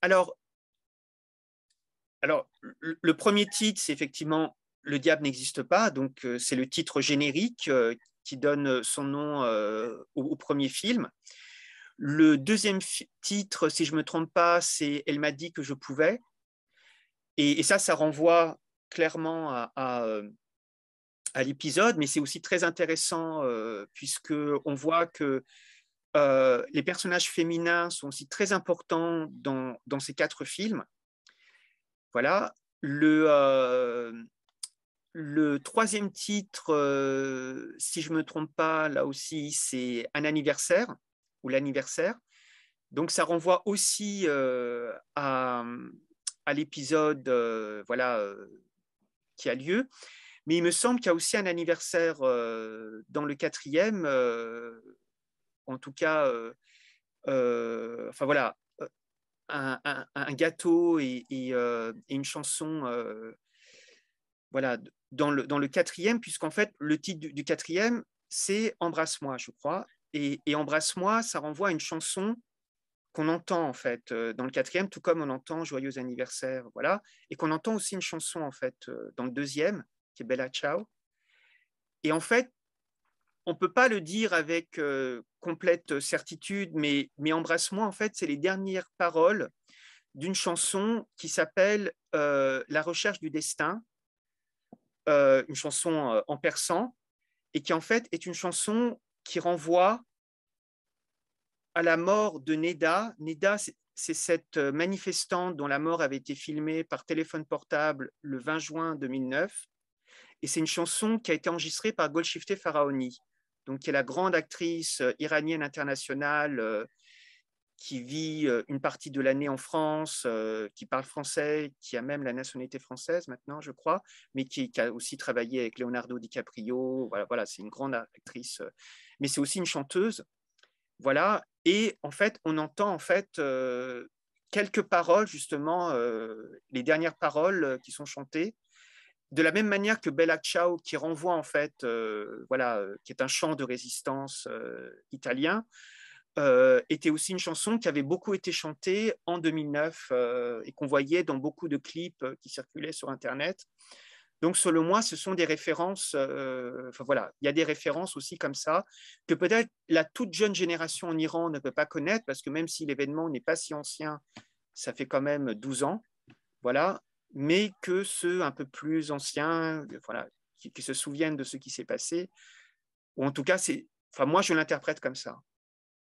Alors, le premier titre, c'est effectivement Le diable n'existe pas. Donc, c'est le titre générique qui donne son nom au premier film. Le deuxième titre, si je ne me trompe pas, c'est Elle m'a dit que je pouvais. Et ça renvoie clairement à l'épisode, mais c'est aussi très intéressant puisque on voit que les personnages féminins sont aussi très importants dans ces quatre films. Voilà. Le troisième titre, si je ne me trompe pas, là aussi, c'est Un anniversaire ou L'anniversaire. Donc, ça renvoie aussi à l'épisode voilà, qui a lieu. Mais il me semble qu'il y a aussi un anniversaire dans le quatrième, en tout cas, enfin voilà, un gâteau et une chanson voilà, dans le quatrième, puisqu'en fait, le titre du quatrième, c'est Embrasse-moi, je crois. Et Embrasse-moi, ça renvoie à une chanson qu'on entend en fait dans le quatrième, tout comme on entend Joyeux anniversaire, voilà, et qu'on entend aussi une chanson en fait dans le deuxième, qui est Bella Ciao. Et en fait, on ne peut pas le dire avec complète certitude, mais Embrasse-moi, en fait, c'est les dernières paroles d'une chanson qui s'appelle La recherche du destin, une chanson en persan, et qui en fait est une chanson qui renvoie à la mort de Neda. Neda, c'est cette manifestante dont la mort avait été filmée par téléphone portable le 20 juin 2009. Et c'est une chanson qui a été enregistrée par Golshifteh Farahani, donc qui est la grande actrice iranienne internationale qui vit une partie de l'année en France, qui parle français, qui a même la nationalité française maintenant, je crois, mais qui a aussi travaillé avec Leonardo DiCaprio. Voilà, voilà, c'est une grande actrice, mais c'est aussi une chanteuse. Voilà. Et en fait, on entend en fait quelques paroles, justement, les dernières paroles qui sont chantées, de la même manière que Bella Ciao, qui renvoie en fait, voilà, qui est un chant de résistance italien, était aussi une chanson qui avait beaucoup été chantée en 2009 et qu'on voyait dans beaucoup de clips qui circulaient sur Internet. Donc, selon moi, ce sont des références, enfin voilà, il y a des références aussi comme ça, que peut-être la toute jeune génération en Iran ne peut pas connaître, parce que même si l'événement n'est pas si ancien, ça fait quand même 12 ans, voilà, mais que ceux un peu plus anciens, voilà, qui se souviennent de ce qui s'est passé, ou en tout cas, enfin, moi, je l'interprète comme ça.